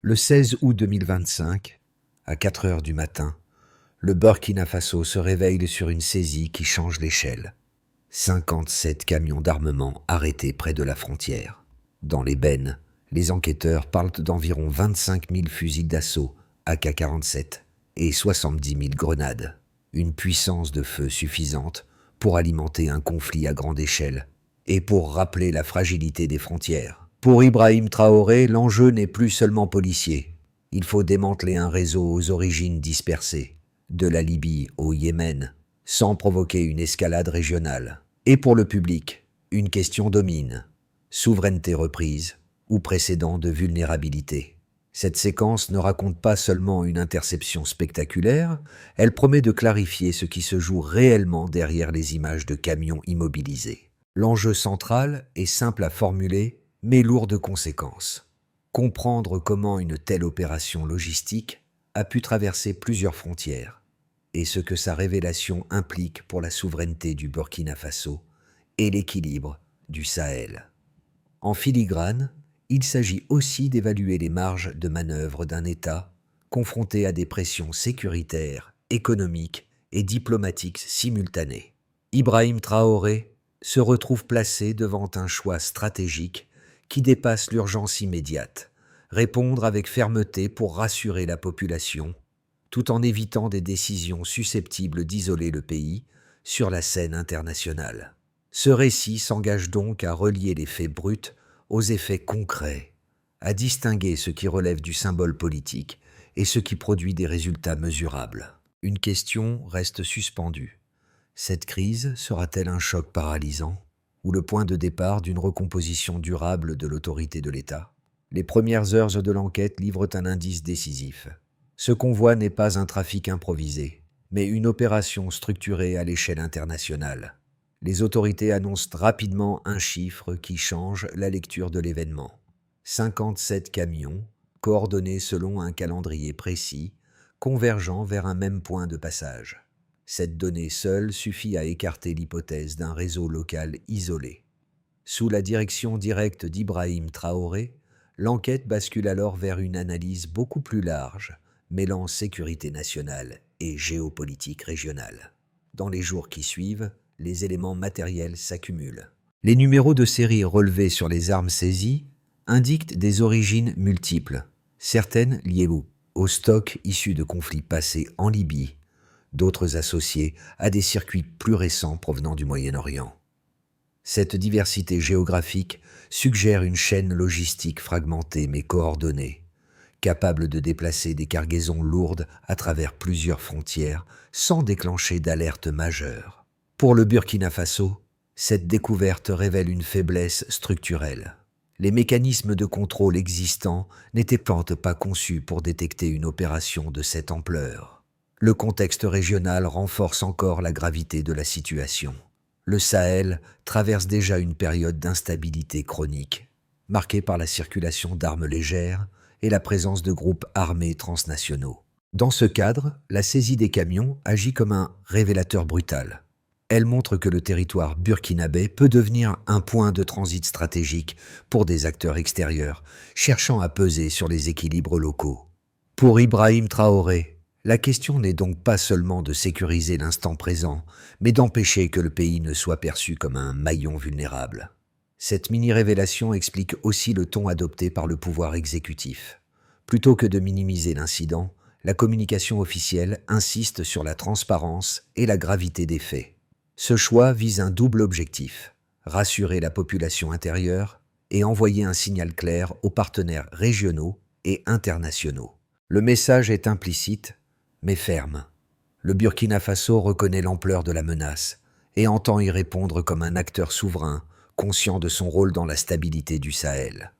Le 16 août 2025, à 4 heures du matin, le Burkina Faso se réveille sur une saisie qui change l'échelle. 57 camions d'armement arrêtés près de la frontière. Dans les bennes, les enquêteurs parlent d'environ 25 000 fusils d'assaut AK-47 et 70 000 grenades. Une puissance de feu suffisante pour alimenter un conflit à grande échelle et pour rappeler la fragilité des frontières. Pour Ibrahim Traoré, l'enjeu n'est plus seulement policier. Il faut démanteler un réseau aux origines dispersées, de la Libye au Yémen, sans provoquer une escalade régionale. Et pour le public, une question domine: souveraineté reprise ou précédent de vulnérabilité. Cette séquence ne raconte pas seulement une interception spectaculaire, elle promet de clarifier ce qui se joue réellement derrière les images de camions immobilisés. L'enjeu central est simple à formuler, mais lourd de conséquences. Comprendre comment une telle opération logistique a pu traverser plusieurs frontières et ce que sa révélation implique pour la souveraineté du Burkina Faso et l'équilibre du Sahel. En filigrane, il s'agit aussi d'évaluer les marges de manœuvre d'un État confronté à des pressions sécuritaires, économiques et diplomatiques simultanées. Ibrahim Traoré se retrouve placé devant un choix stratégique qui dépasse l'urgence immédiate, répondre avec fermeté pour rassurer la population, tout en évitant des décisions susceptibles d'isoler le pays sur la scène internationale. Ce récit s'engage donc à relier les faits bruts aux effets concrets, à distinguer ce qui relève du symbole politique et ce qui produit des résultats mesurables. Une question reste suspendue. Cette crise sera-t-elle un choc paralysant ou le point de départ d'une recomposition durable de l'autorité de l'État? Les premières heures de l'enquête livrent un indice décisif. Ce convoi n'est pas un trafic improvisé, mais une opération structurée à l'échelle internationale. Les autorités annoncent rapidement un chiffre qui change la lecture de l'événement. 57 camions, coordonnés selon un calendrier précis, convergeant vers un même point de passage. Cette donnée seule suffit à écarter l'hypothèse d'un réseau local isolé. Sous la direction directe d'Ibrahim Traoré, l'enquête bascule alors vers une analyse beaucoup plus large, mêlant sécurité nationale et géopolitique régionale. Dans les jours qui suivent, les éléments matériels s'accumulent. Les numéros de série relevés sur les armes saisies indiquent des origines multiples, certaines liées au stock issu de conflits passés en Libye, d'autres associés à des circuits plus récents provenant du Moyen-Orient. Cette diversité géographique suggère une chaîne logistique fragmentée mais coordonnée, capable de déplacer des cargaisons lourdes à travers plusieurs frontières sans déclencher d'alerte majeure. Pour le Burkina Faso, cette découverte révèle une faiblesse structurelle. Les mécanismes de contrôle existants n'étaient pas conçus pour détecter une opération de cette ampleur. Le contexte régional renforce encore la gravité de la situation. Le Sahel traverse déjà une période d'instabilité chronique, marquée par la circulation d'armes légères et la présence de groupes armés transnationaux. Dans ce cadre, la saisie des camions agit comme un révélateur brutal. Elle montre que le territoire burkinabé peut devenir un point de transit stratégique pour des acteurs extérieurs, cherchant à peser sur les équilibres locaux. Pour Ibrahim Traoré, la question n'est donc pas seulement de sécuriser l'instant présent, mais d'empêcher que le pays ne soit perçu comme un maillon vulnérable. Cette mini-révélation explique aussi le ton adopté par le pouvoir exécutif. Plutôt que de minimiser l'incident, la communication officielle insiste sur la transparence et la gravité des faits. Ce choix vise un double objectif: rassurer la population intérieure et envoyer un signal clair aux partenaires régionaux et internationaux. Le message est implicite, mais ferme. Le Burkina Faso reconnaît l'ampleur de la menace et entend y répondre comme un acteur souverain, conscient de son rôle dans la stabilité du Sahel.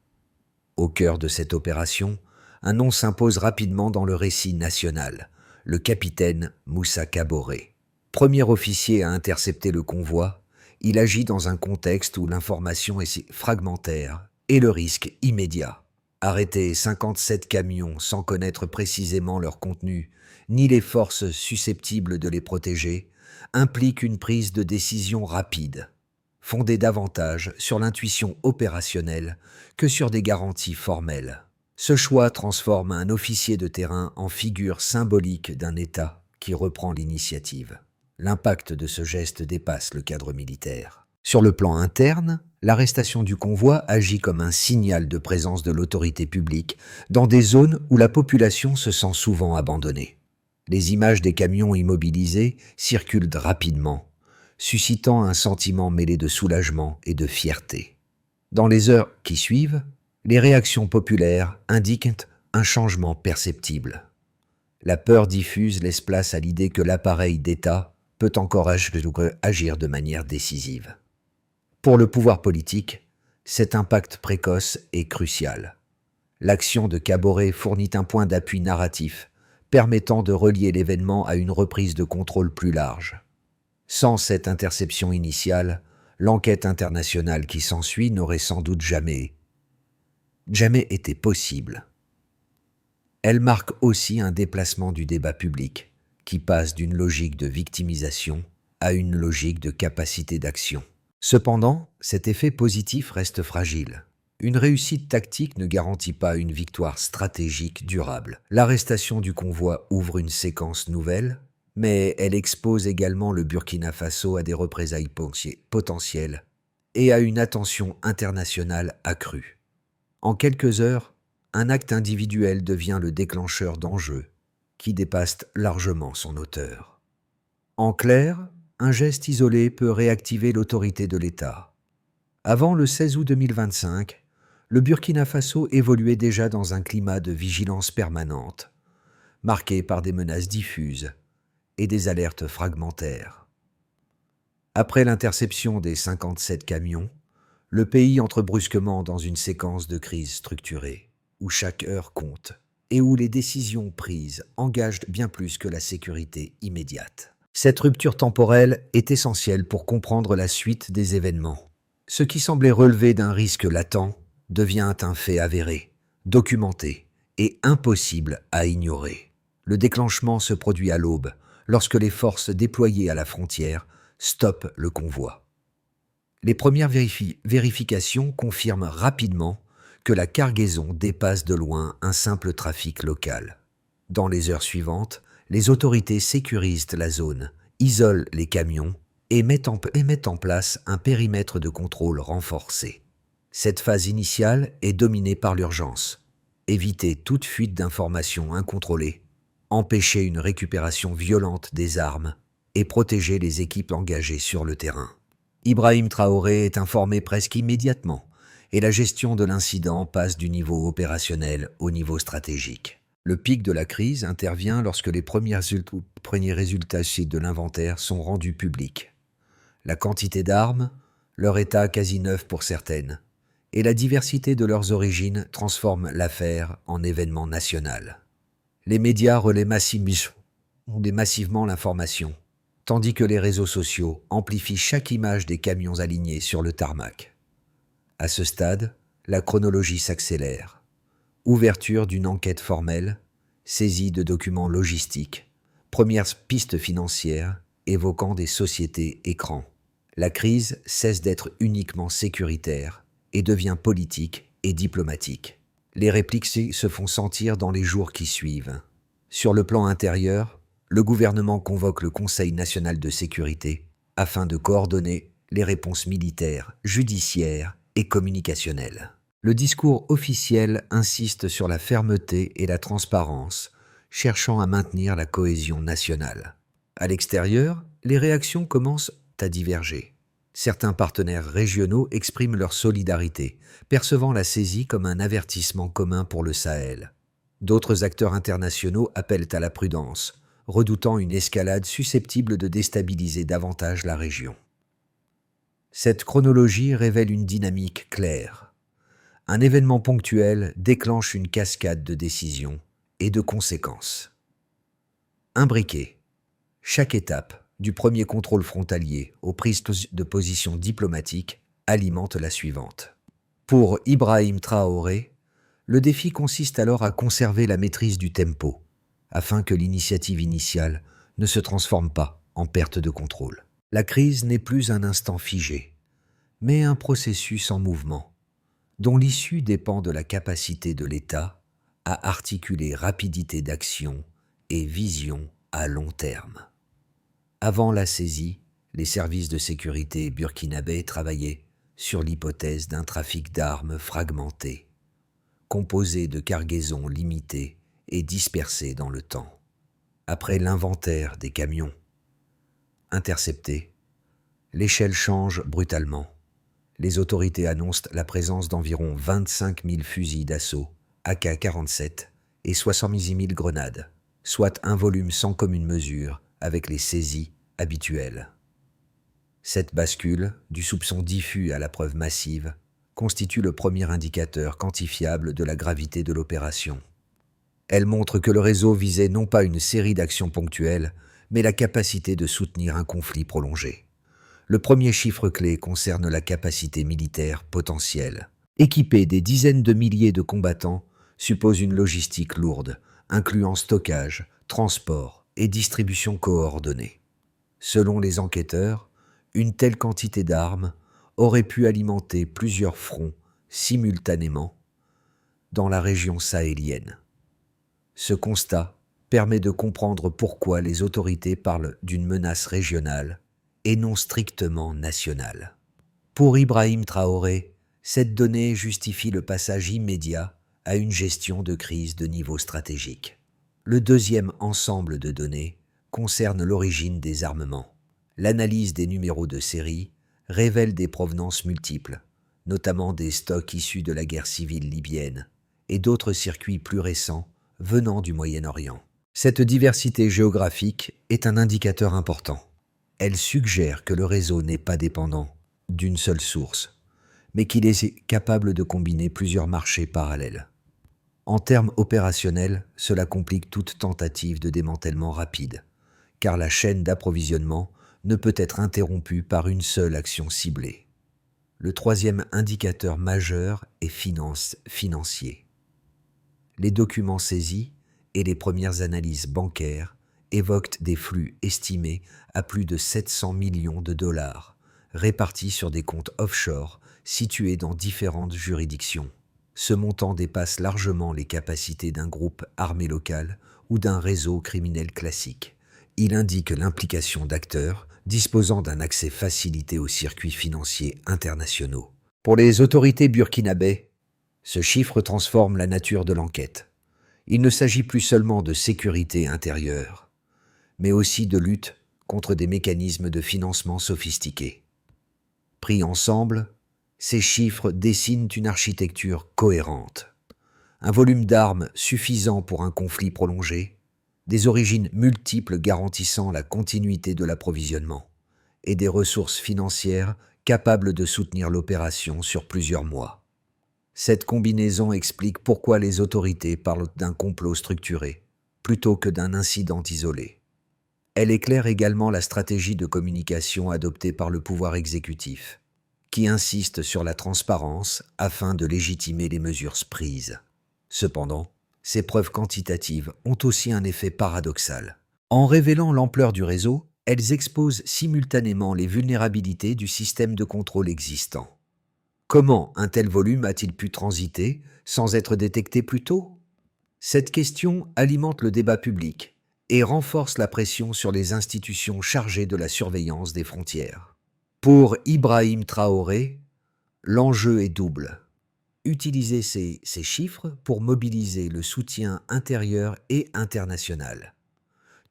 Au cœur de cette opération, un nom s'impose rapidement dans le récit national: le capitaine Moussa Kaboré. Premier officier à intercepter le convoi, il agit dans un contexte où l'information est fragmentaire et le risque immédiat. Arrêter 57 camions sans connaître précisément leur contenu, ni les forces susceptibles de les protéger, implique une prise de décision rapide, fondée davantage sur l'intuition opérationnelle que sur des garanties formelles. Ce choix transforme un officier de terrain en figure symbolique d'un État qui reprend l'initiative. L'impact de ce geste dépasse le cadre militaire. Sur le plan interne, l'arrestation du convoi agit comme un signal de présence de l'autorité publique dans des zones où la population se sent souvent abandonnée. Les images des camions immobilisés circulent rapidement, suscitant un sentiment mêlé de soulagement et de fierté. Dans les heures qui suivent, les réactions populaires indiquent un changement perceptible. La peur diffuse laisse place à l'idée que l'appareil d'État peut encore agir de manière décisive. Pour le pouvoir politique, cet impact précoce est crucial. L'action de Caboret fournit un point d'appui narratif, permettant de relier l'événement à une reprise de contrôle plus large. Sans cette interception initiale, l'enquête internationale qui s'ensuit n'aurait sans doute jamais été possible. Elle marque aussi un déplacement du débat public, qui passe d'une logique de victimisation à une logique de capacité d'action. Cependant, cet effet positif reste fragile. Une réussite tactique ne garantit pas une victoire stratégique durable. L'arrestation du convoi ouvre une séquence nouvelle, mais elle expose également le Burkina Faso à des représailles potentielles et à une attention internationale accrue. En quelques heures, un acte individuel devient le déclencheur d'enjeux qui dépassent largement son auteur. En clair, un geste isolé peut réactiver l'autorité de l'État. Avant le 16 août 2025, le Burkina Faso évoluait déjà dans un climat de vigilance permanente, marqué par des menaces diffuses et des alertes fragmentaires. Après l'interception des 57 camions, le pays entre brusquement dans une séquence de crise structurée, où chaque heure compte et où les décisions prises engagent bien plus que la sécurité immédiate. Cette rupture temporelle est essentielle pour comprendre la suite des événements. Ce qui semblait relever d'un risque latent devient un fait avéré, documenté et impossible à ignorer. Le déclenchement se produit à l'aube, lorsque les forces déployées à la frontière stoppent le convoi. Les premières vérifications confirment rapidement que la cargaison dépasse de loin un simple trafic local. Dans les heures suivantes, les autorités sécurisent la zone, isolent les camions et mettent en place un périmètre de contrôle renforcé. Cette phase initiale est dominée par l'urgence. Éviter toute fuite d'informations incontrôlée, empêcher une récupération violente des armes et protéger les équipes engagées sur le terrain. Ibrahim Traoré est informé presque immédiatement et la gestion de l'incident passe du niveau opérationnel au niveau stratégique. Le pic de la crise intervient lorsque les premiers résultats de l'inventaire sont rendus publics. La quantité d'armes, leur état quasi neuf pour certaines, et la diversité de leurs origines transforment l'affaire en événement national. Les médias relaient massivement l'information, tandis que les réseaux sociaux amplifient chaque image des camions alignés sur le tarmac. À ce stade, la chronologie s'accélère. Ouverture d'une enquête formelle, saisie de documents logistiques, premières pistes financières évoquant des sociétés écrans. La crise cesse d'être uniquement sécuritaire et devient politique et diplomatique. Les répliques se font sentir dans les jours qui suivent. Sur le plan intérieur, le gouvernement convoque le Conseil national de sécurité afin de coordonner les réponses militaires, judiciaires et communicationnelles. Le discours officiel insiste sur la fermeté et la transparence, cherchant à maintenir la cohésion nationale. À l'extérieur, les réactions commencent à diverger. Certains partenaires régionaux expriment leur solidarité, percevant la saisie comme un avertissement commun pour le Sahel. D'autres acteurs internationaux appellent à la prudence, redoutant une escalade susceptible de déstabiliser davantage la région. Cette chronologie révèle une dynamique claire. Un événement ponctuel déclenche une cascade de décisions et de conséquences. Imbriquée, chaque étape, du premier contrôle frontalier aux prises de position diplomatiques, alimente la suivante. Pour Ibrahim Traoré, le défi consiste alors à conserver la maîtrise du tempo, afin que l'initiative initiale ne se transforme pas en perte de contrôle. La crise n'est plus un instant figé, mais un processus en mouvement, dont l'issue dépend de la capacité de l'État à articuler rapidité d'action et vision à long terme. Avant la saisie, les services de sécurité burkinabés travaillaient sur l'hypothèse d'un trafic d'armes fragmenté, composé de cargaisons limitées et dispersées dans le temps. Après l'inventaire des camions interceptés, l'échelle change brutalement. Les autorités annoncent la présence d'environ 25 000 fusils d'assaut, AK-47 et 70 000 grenades, soit un volume sans commune mesure avec les saisies habituelles. Cette bascule, du soupçon diffus à la preuve massive, constitue le premier indicateur quantifiable de la gravité de l'opération. Elle montre que le réseau visait non pas une série d'actions ponctuelles, mais la capacité de soutenir un conflit prolongé. Le premier chiffre clé concerne la capacité militaire potentielle. Équiper des dizaines de milliers de combattants suppose une logistique lourde, incluant stockage, transport et distribution coordonnée. Selon les enquêteurs, une telle quantité d'armes aurait pu alimenter plusieurs fronts simultanément dans la région sahélienne. Ce constat permet de comprendre pourquoi les autorités parlent d'une menace régionale et non strictement nationale. Pour Ibrahim Traoré, cette donnée justifie le passage immédiat à une gestion de crise de niveau stratégique. Le deuxième ensemble de données concerne l'origine des armements. L'analyse des numéros de série révèle des provenances multiples, notamment des stocks issus de la guerre civile libyenne et d'autres circuits plus récents venant du Moyen-Orient. Cette diversité géographique est un indicateur important. Elle suggère que le réseau n'est pas dépendant d'une seule source, mais qu'il est capable de combiner plusieurs marchés parallèles. En termes opérationnels, cela complique toute tentative de démantèlement rapide, car la chaîne d'approvisionnement ne peut être interrompue par une seule action ciblée. Le troisième indicateur majeur est financier. Les documents saisis et les premières analyses bancaires évoquent des flux estimés à plus de 700 millions de dollars, répartis sur des comptes offshore situés dans différentes juridictions. Ce montant dépasse largement les capacités d'un groupe armé local ou d'un réseau criminel classique. Il indique l'implication d'acteurs disposant d'un accès facilité aux circuits financiers internationaux. Pour les autorités burkinabées, ce chiffre transforme la nature de l'enquête. Il ne s'agit plus seulement de sécurité intérieure, mais aussi de lutte contre des mécanismes de financement sophistiqués. Pris ensemble, ces chiffres dessinent une architecture cohérente. Un volume d'armes suffisant pour un conflit prolongé, des origines multiples garantissant la continuité de l'approvisionnement, et des ressources financières capables de soutenir l'opération sur plusieurs mois. Cette combinaison explique pourquoi les autorités parlent d'un complot structuré, plutôt que d'un incident isolé. Elle éclaire également la stratégie de communication adoptée par le pouvoir exécutif, qui insiste sur la transparence afin de légitimer les mesures prises. Cependant, ces preuves quantitatives ont aussi un effet paradoxal. En révélant l'ampleur du réseau, elles exposent simultanément les vulnérabilités du système de contrôle existant. Comment un tel volume a-t-il pu transiter sans être détecté plus tôt? Cette question alimente le débat public et renforce la pression sur les institutions chargées de la surveillance des frontières. Pour Ibrahim Traoré, l'enjeu est double. Utiliser ces chiffres pour mobiliser le soutien intérieur et international,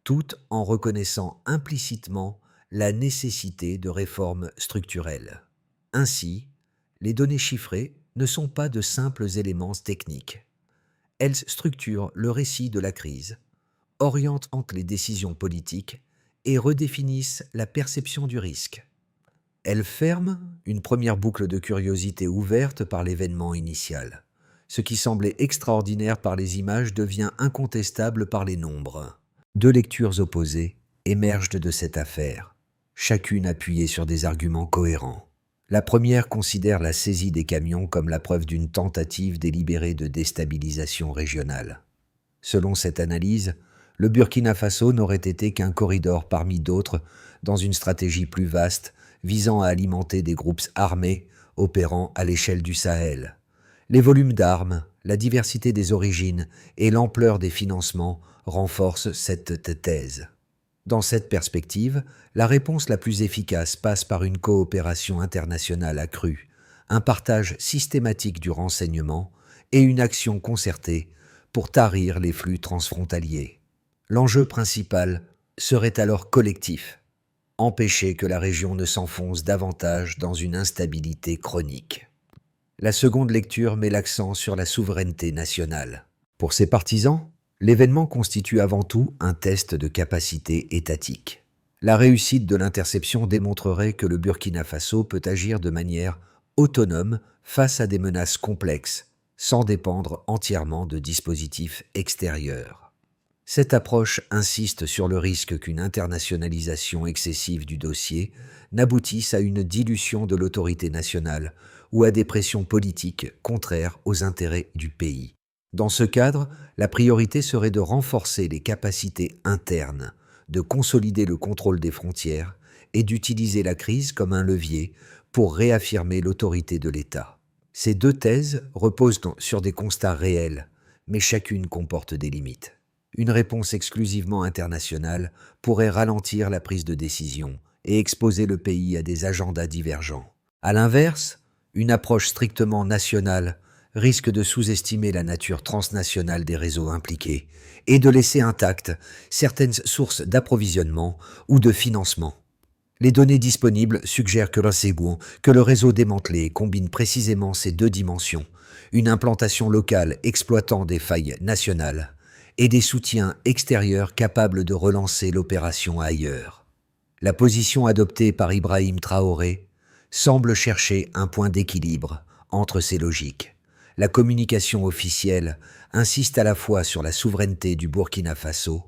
tout en reconnaissant implicitement la nécessité de réformes structurelles. Ainsi, les données chiffrées ne sont pas de simples éléments techniques. Elles structurent le récit de la crise, orientent les décisions politiques et redéfinissent la perception du risque. Elles ferment une première boucle de curiosité ouverte par l'événement initial. Ce qui semblait extraordinaire par les images devient incontestable par les nombres. Deux lectures opposées émergent de cette affaire, chacune appuyée sur des arguments cohérents. La première considère la saisie des camions comme la preuve d'une tentative délibérée de déstabilisation régionale. Selon cette analyse, le Burkina Faso n'aurait été qu'un corridor parmi d'autres dans une stratégie plus vaste visant à alimenter des groupes armés opérant à l'échelle du Sahel. Les volumes d'armes, La diversité des origines et l'ampleur des financements renforcent cette thèse. Dans cette perspective, la réponse la plus efficace passe par une coopération internationale accrue, un partage systématique du renseignement et une action concertée pour tarir les flux transfrontaliers. L'enjeu principal serait alors collectif, empêcher que la région ne s'enfonce davantage dans une instabilité chronique. La seconde lecture met l'accent sur la souveraineté nationale. Pour ses partisans, l'événement constitue avant tout un test de capacité étatique. La réussite de l'interception démontrerait que le Burkina Faso peut agir de manière autonome face à des menaces complexes, sans dépendre entièrement de dispositifs extérieurs. Cette approche insiste sur le risque qu'une internationalisation excessive du dossier n'aboutisse à une dilution de l'autorité nationale ou à des pressions politiques contraires aux intérêts du pays. Dans ce cadre, la priorité serait de renforcer les capacités internes, de consolider le contrôle des frontières et d'utiliser la crise comme un levier pour réaffirmer l'autorité de l'État. Ces deux thèses reposent sur des constats réels, mais chacune comporte des limites. Une réponse exclusivement internationale pourrait ralentir la prise de décision et exposer le pays à des agendas divergents. À l'inverse, une approche strictement nationale risque de sous-estimer la nature transnationale des réseaux impliqués et de laisser intactes certaines sources d'approvisionnement ou de financement. Les données disponibles suggèrent que le réseau démantelé combine précisément ces deux dimensions, une implantation locale exploitant des failles nationales et des soutiens extérieurs capables de relancer l'opération ailleurs. La position adoptée par Ibrahim Traoré semble chercher un point d'équilibre entre ces logiques. La communication officielle insiste à la fois sur la souveraineté du Burkina Faso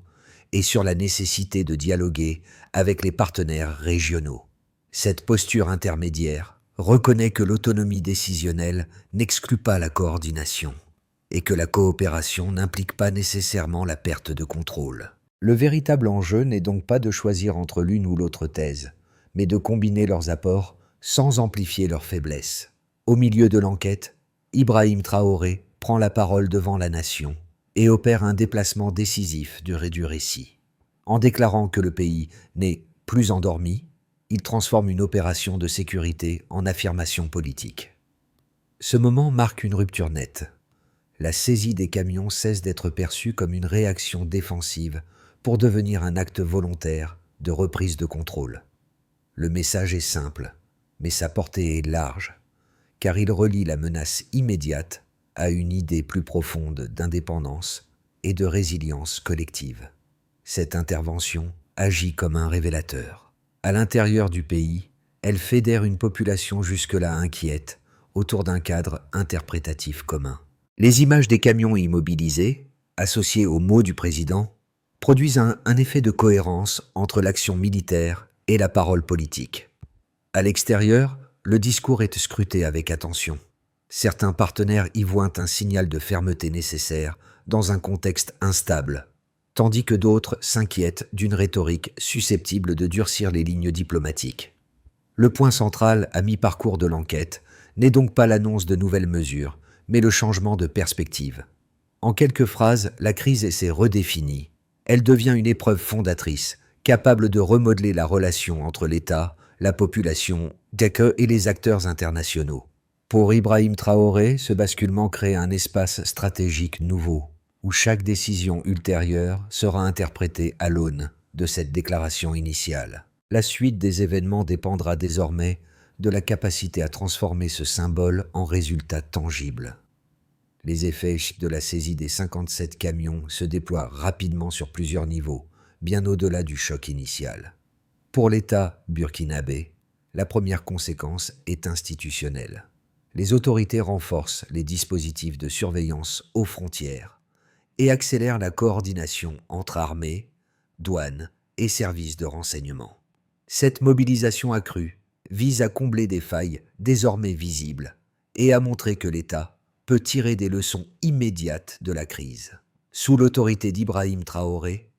et sur la nécessité de dialoguer avec les partenaires régionaux. Cette posture intermédiaire reconnaît que l'autonomie décisionnelle n'exclut pas la coordination et que la coopération n'implique pas nécessairement la perte de contrôle. Le véritable enjeu n'est donc pas de choisir entre l'une ou l'autre thèse, mais de combiner leurs apports sans amplifier leurs faiblesses. Au milieu de l'enquête, Ibrahim Traoré prend la parole devant la nation et opère un déplacement décisif du récit. En déclarant que le pays n'est plus endormi, il transforme une opération de sécurité en affirmation politique. Ce moment marque une rupture nette. La saisie des camions cesse d'être perçue comme une réaction défensive pour devenir un acte volontaire de reprise de contrôle. Le message est simple, mais sa portée est large, car il relie la menace immédiate à une idée plus profonde d'indépendance et de résilience collective. Cette intervention agit comme un révélateur. À l'intérieur du pays, elle fédère une population jusque-là inquiète autour d'un cadre interprétatif commun. Les images des camions immobilisés, associées aux mots du président, produisent un effet de cohérence entre l'action militaire et la parole politique. À l'extérieur, le discours est scruté avec attention. Certains partenaires y voient un signal de fermeté nécessaire dans un contexte instable, tandis que d'autres s'inquiètent d'une rhétorique susceptible de durcir les lignes diplomatiques. Le point central à mi-parcours de l'enquête n'est donc pas l'annonce de nouvelles mesures, mais le changement de perspective. En quelques phrases, la crise s'est redéfinie. Elle devient une épreuve fondatrice, capable de remodeler la relation entre l'État, la population, et les acteurs internationaux. Pour Ibrahim Traoré, ce basculement crée un espace stratégique nouveau, où chaque décision ultérieure sera interprétée à l'aune de cette déclaration initiale. La suite des événements dépendra désormais de la capacité à transformer ce symbole en résultat tangible. Les effets de la saisie des 57 camions se déploient rapidement sur plusieurs niveaux, bien au-delà du choc initial. Pour l'État burkinabé, la première conséquence est institutionnelle. Les autorités renforcent les dispositifs de surveillance aux frontières et accélèrent la coordination entre armées, douanes et services de renseignement. Cette mobilisation accrue vise à combler des failles désormais visibles et à montrer que l'État peut tirer des leçons immédiates de la crise. Sous l'autorité d'Ibrahim Traoré,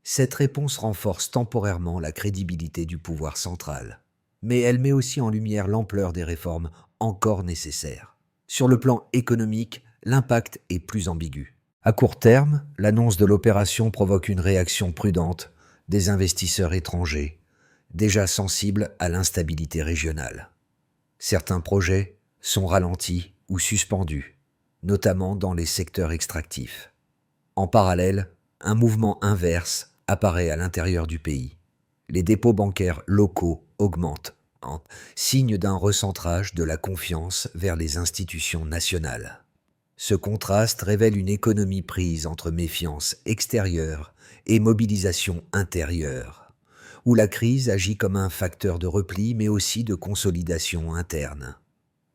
cette réponse renforce temporairement la crédibilité du pouvoir central, mais elle met aussi en lumière l'ampleur des réformes encore nécessaires. Sur le plan économique, l'impact est plus ambigu. À court terme, l'annonce de l'opération provoque une réaction prudente des investisseurs étrangers, déjà sensibles à l'instabilité régionale. Certains projets sont ralentis ou suspendus, notamment dans les secteurs extractifs. En parallèle, un mouvement inverse apparaît à l'intérieur du pays. Les dépôts bancaires locaux augmentent, signe d'un recentrage de la confiance vers les institutions nationales. Ce contraste révèle une économie prise entre méfiance extérieure et mobilisation intérieure, où la crise agit comme un facteur de repli mais aussi de consolidation interne.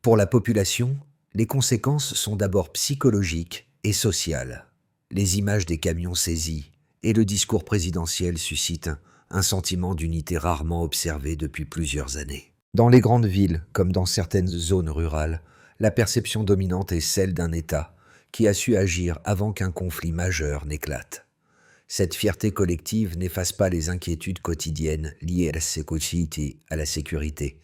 Pour la population, les conséquences sont d'abord psychologiques et sociales. Les images des camions saisis et le discours présidentiel suscitent un sentiment d'unité rarement observé depuis plusieurs années. Dans les grandes villes, comme dans certaines zones rurales, la perception dominante est celle d'un État qui a su agir avant qu'un conflit majeur n'éclate. Cette fierté collective n'efface pas les inquiétudes quotidiennes liées à la sécurité,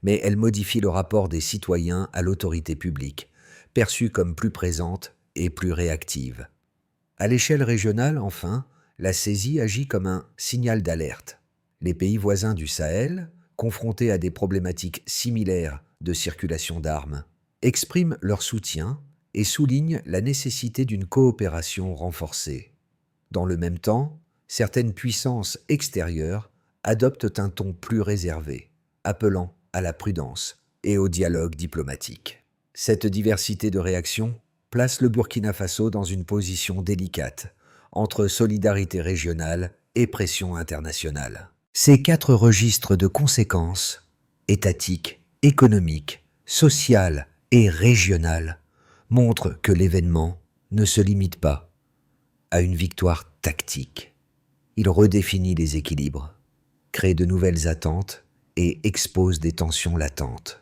mais elle modifie le rapport des citoyens à l'autorité publique, perçue comme plus présente et plus réactive. À l'échelle régionale, enfin, la saisie agit comme un signal d'alerte. Les pays voisins du Sahel, confrontés à des problématiques similaires de circulation d'armes, expriment leur soutien et soulignent la nécessité d'une coopération renforcée. Dans le même temps, certaines puissances extérieures adoptent un ton plus réservé, appelant à la prudence et au dialogue diplomatique. Cette diversité de réactions place le Burkina Faso dans une position délicate, entre solidarité régionale et pression internationale. Ces 4 registres de conséquences, étatiques, économiques, sociales et régionales, montrent que l'événement ne se limite pas à une victoire tactique. Il redéfinit les équilibres, crée de nouvelles attentes et expose des tensions latentes.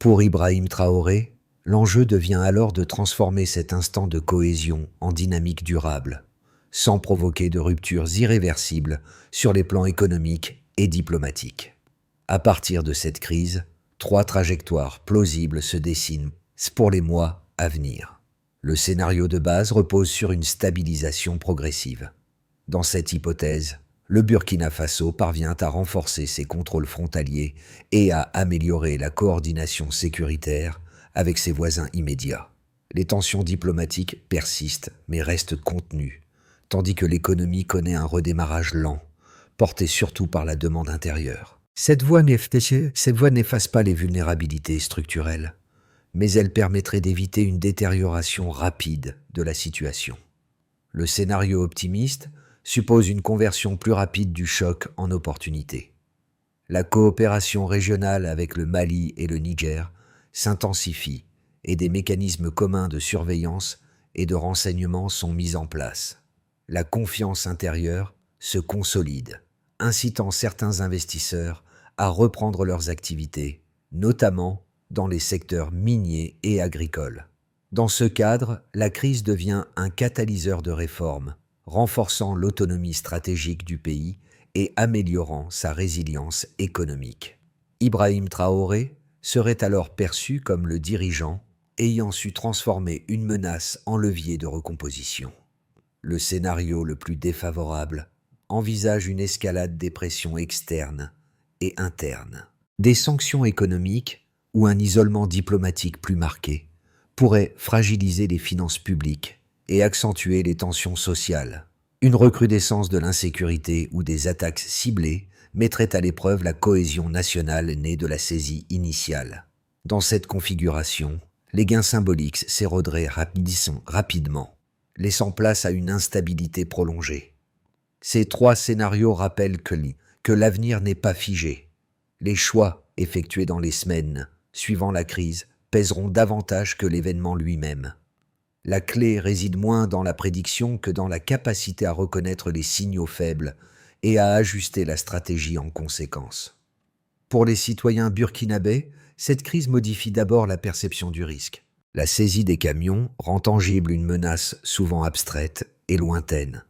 Pour Ibrahim Traoré, l'enjeu devient alors de transformer cet instant de cohésion en dynamique durable, sans provoquer de ruptures irréversibles sur les plans économiques et diplomatiques. À partir de cette crise, 3 trajectoires plausibles se dessinent pour les mois à venir. Le scénario de base repose sur une stabilisation progressive. Dans cette hypothèse, le Burkina Faso parvient à renforcer ses contrôles frontaliers et à améliorer la coordination sécuritaire avec ses voisins immédiats. Les tensions diplomatiques persistent mais restent contenues, tandis que l'économie connaît un redémarrage lent, porté surtout par la demande intérieure. Cette voie n'efface pas les vulnérabilités structurelles, mais elle permettrait d'éviter une détérioration rapide de la situation. Le scénario optimiste suppose une conversion plus rapide du choc en opportunité. La coopération régionale avec le Mali et le Niger s'intensifie et des mécanismes communs de surveillance et de renseignement sont mis en place. La confiance intérieure se consolide, incitant certains investisseurs à reprendre leurs activités, notamment dans les secteurs miniers et agricoles. Dans ce cadre, la crise devient un catalyseur de réformes, renforçant l'autonomie stratégique du pays et améliorant sa résilience économique. Ibrahim Traoré serait alors perçu comme le dirigeant ayant su transformer une menace en levier de recomposition. Le scénario le plus défavorable envisage une escalade des pressions externes et internes. Des sanctions économiques ou un isolement diplomatique plus marqué pourraient fragiliser les finances publiques et accentuer les tensions sociales. Une recrudescence de l'insécurité ou des attaques ciblées mettrait à l'épreuve la cohésion nationale née de la saisie initiale. Dans cette configuration, les gains symboliques s'éroderaient rapidement, laissant place à une instabilité prolongée. Ces 3 scénarios rappellent que l'avenir n'est pas figé. Les choix effectués dans les semaines suivant la crise pèseront davantage que l'événement lui-même. La clé réside moins dans la prédiction que dans la capacité à reconnaître les signaux faibles et à ajuster la stratégie en conséquence. Pour les citoyens burkinabés, cette crise modifie d'abord la perception du risque. La saisie des camions rend tangible une menace souvent abstraite et lointaine,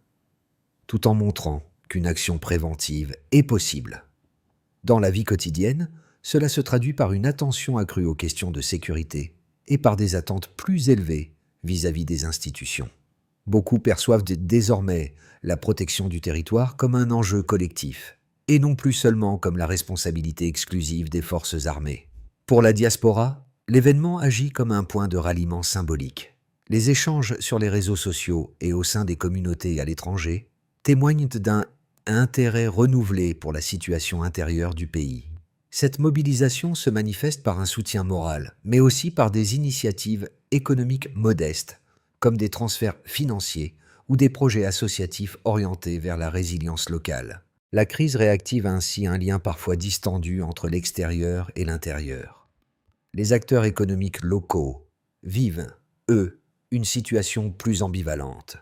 tout en montrant qu'une action préventive est possible. Dans la vie quotidienne, cela se traduit par une attention accrue aux questions de sécurité et par des attentes plus élevées vis-à-vis des institutions. Beaucoup perçoivent désormais la protection du territoire comme un enjeu collectif, et non plus seulement comme la responsabilité exclusive des forces armées. Pour la diaspora, l'événement agit comme un point de ralliement symbolique. Les échanges sur les réseaux sociaux et au sein des communautés à l'étranger témoignent d'un intérêt renouvelé pour la situation intérieure du pays. Cette mobilisation se manifeste par un soutien moral, mais aussi par des initiatives économiques modestes, comme des transferts financiers ou des projets associatifs orientés vers la résilience locale. La crise réactive ainsi un lien parfois distendu entre l'extérieur et l'intérieur. Les acteurs économiques locaux vivent, eux, une situation plus ambivalente.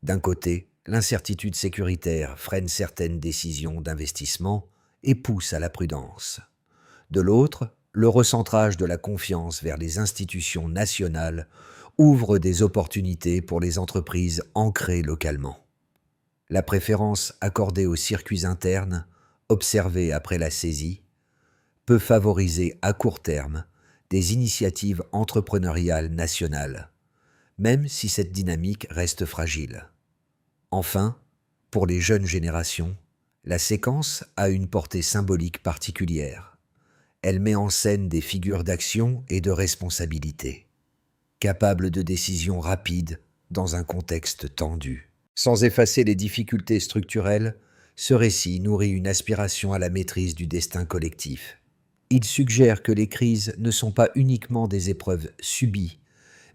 D'un côté, l'incertitude sécuritaire freine certaines décisions d'investissement et pousse à la prudence. De l'autre, le recentrage de la confiance vers les institutions nationales ouvre des opportunités pour les entreprises ancrées localement. La préférence accordée aux circuits internes, observée après la saisie, peut favoriser à court terme des initiatives entrepreneuriales nationales, même si cette dynamique reste fragile. Enfin, pour les jeunes générations, la séquence a une portée symbolique particulière. Elle met en scène des figures d'action et de responsabilité, capables de décisions rapides dans un contexte tendu. Sans effacer les difficultés structurelles, ce récit nourrit une aspiration à la maîtrise du destin collectif. Il suggère que les crises ne sont pas uniquement des épreuves subies,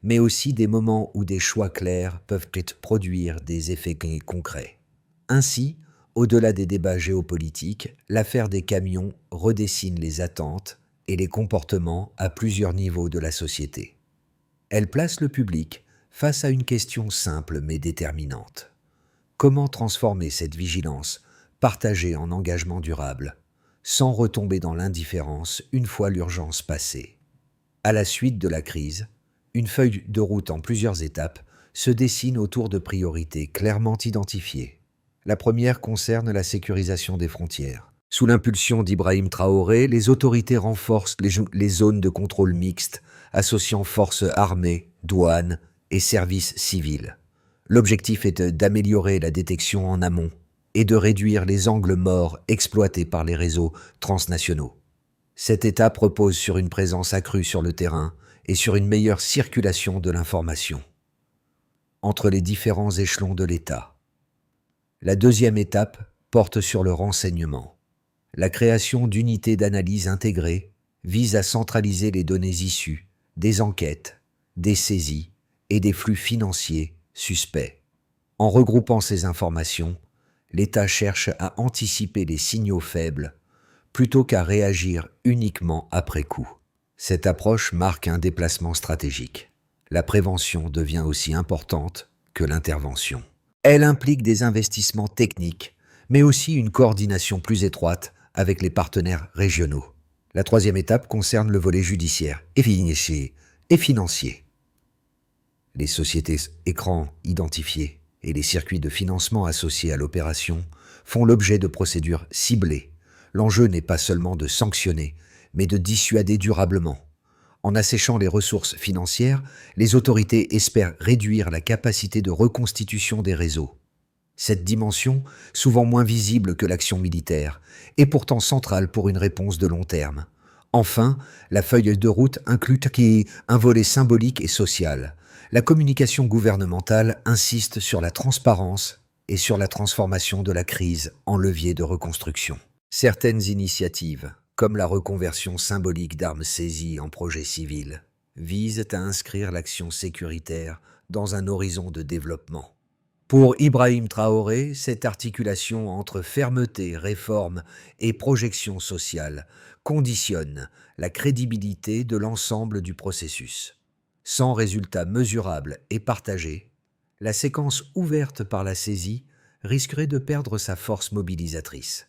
mais aussi des moments où des choix clairs peuvent produire des effets concrets. Ainsi, au-delà des débats géopolitiques, l'affaire des camions redessine les attentes et les comportements à plusieurs niveaux de la société. Elle place le public face à une question simple mais déterminante. Comment transformer cette vigilance partagée en engagement durable, sans retomber dans l'indifférence une fois l'urgence passée? À la suite de la crise, une feuille de route en plusieurs étapes se dessine autour de priorités clairement identifiées. La première concerne la sécurisation des frontières. Sous l'impulsion d'Ibrahim Traoré, les autorités renforcent les zones de contrôle mixtes, associant forces armées, douanes et services civils. L'objectif est d'améliorer la détection en amont et de réduire les angles morts exploités par les réseaux transnationaux. Cette étape repose sur une présence accrue sur le terrain et sur une meilleure circulation de l'information entre les différents échelons de l'État. La deuxième étape porte sur le renseignement. La création d'unités d'analyse intégrées vise à centraliser les données issues des enquêtes, des saisies et des flux financiers suspects. En regroupant ces informations, l'État cherche à anticiper les signaux faibles plutôt qu'à réagir uniquement après coup. Cette approche marque un déplacement stratégique. La prévention devient aussi importante que l'intervention. Elle implique des investissements techniques, mais aussi une coordination plus étroite avec les partenaires régionaux. La troisième étape concerne le volet judiciaire et financier. Les sociétés écrans identifiées et les circuits de financement associés à l'opération font l'objet de procédures ciblées. L'enjeu n'est pas seulement de sanctionner, mais de dissuader durablement. En asséchant les ressources financières, les autorités espèrent réduire la capacité de reconstitution des réseaux. Cette dimension, souvent moins visible que l'action militaire, est pourtant centrale pour une réponse de long terme. Enfin, la feuille de route inclut un volet symbolique et social. La communication gouvernementale insiste sur la transparence et sur la transformation de la crise en levier de reconstruction. Certaines initiatives, comme la reconversion symbolique d'armes saisies en projets civils, visent à inscrire l'action sécuritaire dans un horizon de développement. Pour Ibrahim Traoré, cette articulation entre fermeté, réforme et projection sociale conditionne la crédibilité de l'ensemble du processus. Sans résultat mesurable et partagé, la séquence ouverte par la saisie risquerait de perdre sa force mobilisatrice.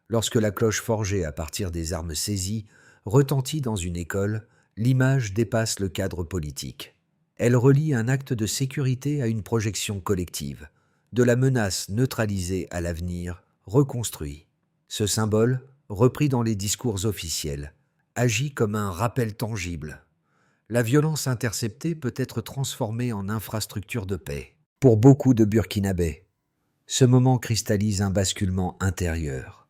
Lorsque la cloche forgée à partir des armes saisies retentit dans une école, l'image dépasse le cadre politique. Elle relie un acte de sécurité à une projection collective, de la menace neutralisée à l'avenir reconstruit. Ce symbole, repris dans les discours officiels, agit comme un rappel tangible. La violence interceptée peut être transformée en infrastructure de paix. Pour beaucoup de Burkinabés, ce moment cristallise un basculement intérieur,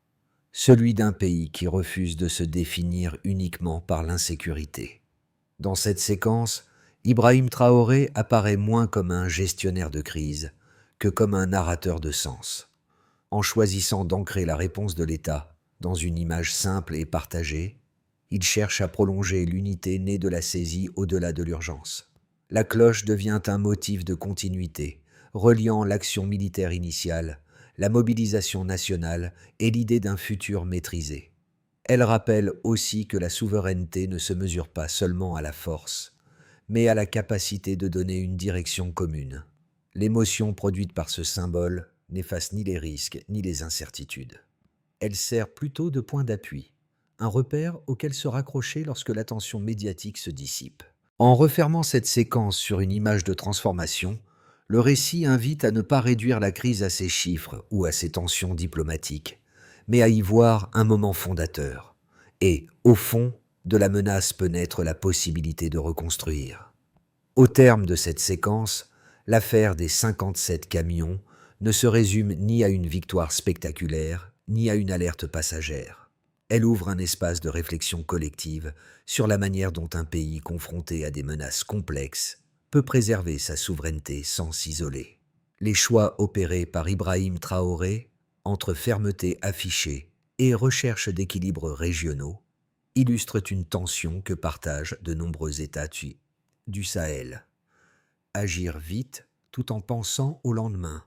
celui d'un pays qui refuse de se définir uniquement par l'insécurité. Dans cette séquence, Ibrahim Traoré apparaît moins comme un gestionnaire de crise que comme un narrateur de sens. En choisissant d'ancrer la réponse de l'État dans une image simple et partagée, il cherche à prolonger l'unité née de la saisie au-delà de l'urgence. La cloche devient un motif de continuité, reliant l'action militaire initiale, la mobilisation nationale et l'idée d'un futur maîtrisé. Elle rappelle aussi que la souveraineté ne se mesure pas seulement à la force, mais à la capacité de donner une direction commune. L'émotion produite par ce symbole n'efface ni les risques ni les incertitudes. Elle sert plutôt de point d'appui, un repère auquel se raccrocher lorsque l'attention médiatique se dissipe. En refermant cette séquence sur une image de transformation, le récit invite à ne pas réduire la crise à ses chiffres ou à ses tensions diplomatiques, mais à y voir un moment fondateur. Et, au fond, de la menace peut naître la possibilité de reconstruire. Au terme de cette séquence, l'affaire des 57 camions ne se résume ni à une victoire spectaculaire, ni à une alerte passagère. Elle ouvre un espace de réflexion collective sur la manière dont un pays confronté à des menaces complexes peut préserver sa souveraineté sans s'isoler. Les choix opérés par Ibrahim Traoré, entre fermeté affichée et recherche d'équilibres régionaux, illustrent une tension que partagent de nombreux États du Sahel. Agir vite tout en pensant au lendemain.